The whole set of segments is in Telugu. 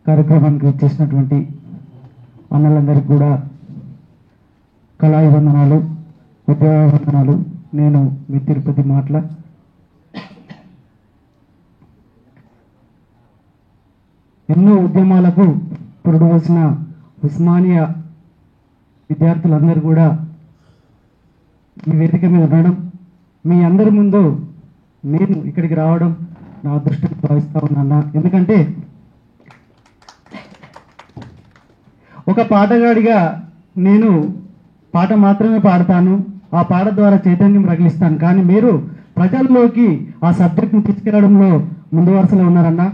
కార్యక్రమానికి వచ్చేసినటువంటి అన్నలందరికీ కూడా కళాయి వందనాలు, ఉద్యోగ వందనాలు. నేను మీ తిరుపతి మాటల ఎన్నో ఉద్యమాలకు పురుడువలసిన ఉస్మానియా విద్యార్థులందరూ కూడా ఈ వేదిక మీద ఉండడం, మీ అందరి ముందు నేను ఇక్కడికి రావడం నా అదృష్టం భావిస్తా ఉన్నా. ఎందుకంటే ఒక పాటగాడిగా నేను పాట మాత్రమే పాడతాను, ఆ పాట ద్వారా చైతన్యం రగిలిస్తాను. కానీ మీరు ప్రజల్లోకి ఆ సబ్జెక్ట్ని తీసుకెళ్లడంలో ముందు వరుసలో ఉన్నారన్న.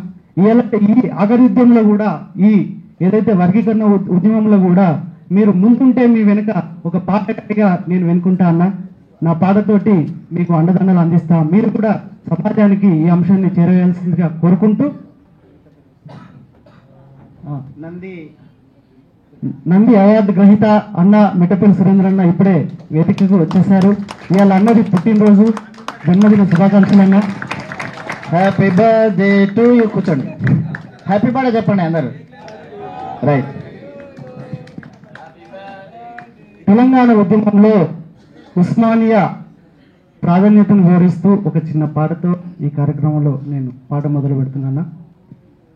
ఈ అగరుద్యంలో కూడా, ఈ ఏదైతే వర్గీకరణ ఉద్యమంలో కూడా మీరు ముందుంటే మీ వెనుక ఒక పాటగాడిగా నేను వెనుకుంటా అన్న. నా పాటతోటి మీకు అండదండలు అందిస్తా. మీరు కూడా సమాజానికి ఈ అంశాన్ని చేరవేయాల్సిందిగా కోరుకుంటూ, నంది అవార్డు గ్రహీత అన్న మిట్టపల్లి సురేంద్ర అన్న ఇప్పుడే వేదికకు వచ్చేసారు. ఇవాళ అన్నది పుట్టినరోజు, జన్మదిన శుభాకాంక్షలు అన్న. Happy birthday to you. కూర్చోండి, హ్యాపీ బర్త్డే చెప్పండి అందరు. రైట్. తెలంగాణ ఉద్యమంలో ఉస్మానియా ప్రాధాన్యతను వివరిస్తూ ఒక చిన్న పాటతో ఈ కార్యక్రమంలో నేను పాట మొదలు పెడుతున్నా.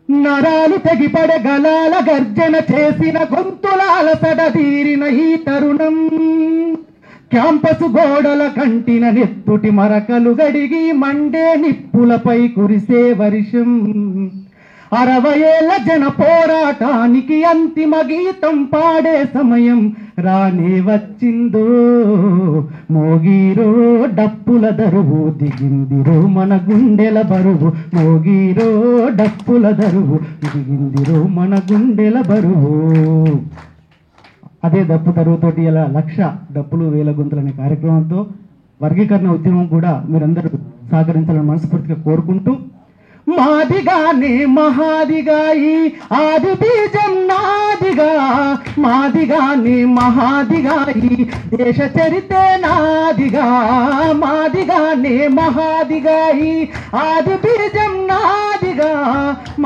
నరాలు తెగిపడే గలాల గర్జన చేసిన గొంతులాల సడదీరిన ఈ తరుణం, క్యాంపసు గోడల కంటిన నెత్తుటి మరకలు గడిగి మండే నిప్పులపై కురిసే వర్షం, 60 ఏళ్ల జన పోరాటానికి అంతిమ గీతం పాడే సమయం రానే వచ్చిందో. మోగీరో డప్పుల దరువు, దిగిందిరో మన గుండెల బరువు. మోగీరో డప్పుల దరువు, దిగిందిరో మన గుండెల బరువు. అదే డప్పు తరువుతోటి ఇలా 1,00,000 డప్పులు 1000 గొంతులనే కార్యక్రమంతో వర్గీకరణ ఉద్యమం కూడా మీరందరూ సహకరించాలని మనస్ఫూర్తిగా కోరుకుంటూ, మాదిగానే మహాదిగా ఈ ఆది బీజం నాదిగా, మాదిగానే మహాదిగా ఈ దేశ చరితే నాదిగా, మాదిగానే మహాదిగా ఈ ఆది బీజం నాదిగా,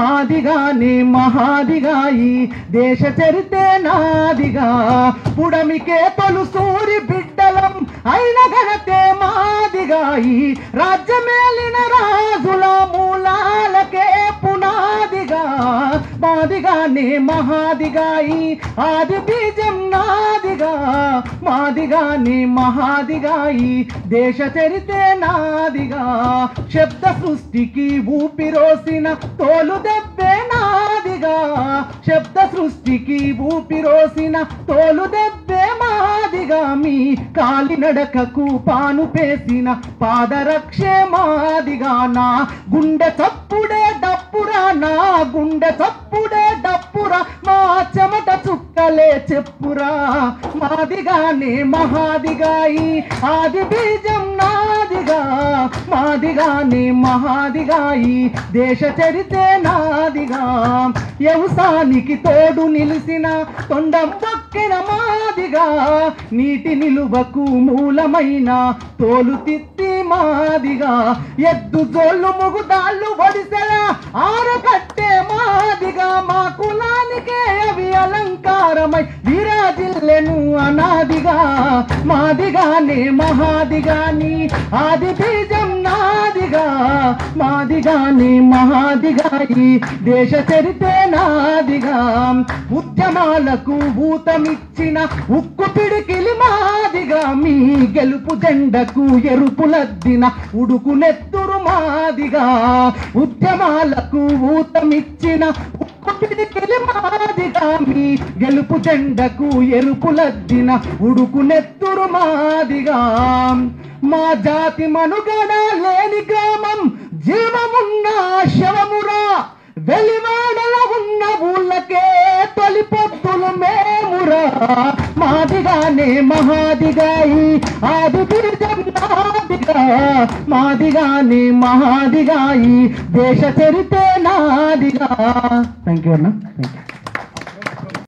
మాదిగానే మహాదిగా ఈ దేశ చరితే నాదిగా. పుడమికే తొలు సూరి బిడ్డలం అయిన ఘనతే మాదిగా ఈ రాజ్యమేలిన రాజుల మూలాలకే పునాదిగా, మాదిగానే మహాదిగా ఈ ఆది బీజం నాదిగా, మాదిగానే మహాదిగా ఈ దేశ చరితే నాదిగా. శబ్ద సృష్టికి ఊపిరోసిన తోలు దెబ్బే నాదిగా, శబ్ద సృష్టికి ఊపిరోసిన తోలు దెబ్బే మాదిగా. మీ కాలినడకకు పాను పేసిన పాదరక్షే మాదిగా. నా గుండె చప్పుడే డప్పురా, నా గుండె చప్పుడే డప్పురా, మా చెమట చుక్కలే చెప్పురా. మాదిగానే మహాదిగా ఈ ఆది బీజం నాదిగా, మాదిగానే మహాదిగా ఈ దేశ చరితే నాదిగా. వ్యవసాయానికి తోడు నిలిసిన తొండం పక్కిన మాదిగా, నీటి నిలువకు మూలమైన తోలు తిత్తి మాదిగా. ఎద్దు జోళ్ళు ముగుదాళ్ళు ఒడిసెల ఆరకట్టే మాదిగా, మా కులానికే అవి అలంకారమై విరాజిల్లెను అనాదిగా. మాదిగానే మహాదిగాని ఆది బీజం నాదిగా, మాదిగానే మహాదిగా ఈ దేశ చరితే నాదిగా. ఉద్యమాలకు ఊతమిచ్చిన ఉక్కు పిడికిలి మాదిగా, మీ గెలుపు జెండకు ఎరుపులద్దిన ఉడుకు నెత్తురు మాదిగా. ఉద్యమాలకు ఊతమిచ్చిన ఉక్కు పిడికిలి మాదిగా, మీ గెలుపు జెండకు ఎరుపులద్దిన ఉడుకు నెత్తురు మాదిగా. మా జాతి మనుగడ లేని గ్రామం జీవమున్న శవమురా, వెలివాడల ఉన్న ఊళ్ళకే తొలి పొత్తులు మేమురా. మాదిగానే మహాదిగా ఈ ఆది బీజం నాదిగా, మాదిగానే మహాదిగా ఈ దేశ చరితే నాదిగా. థ్యాంక్ యూ అన్న. Thank you.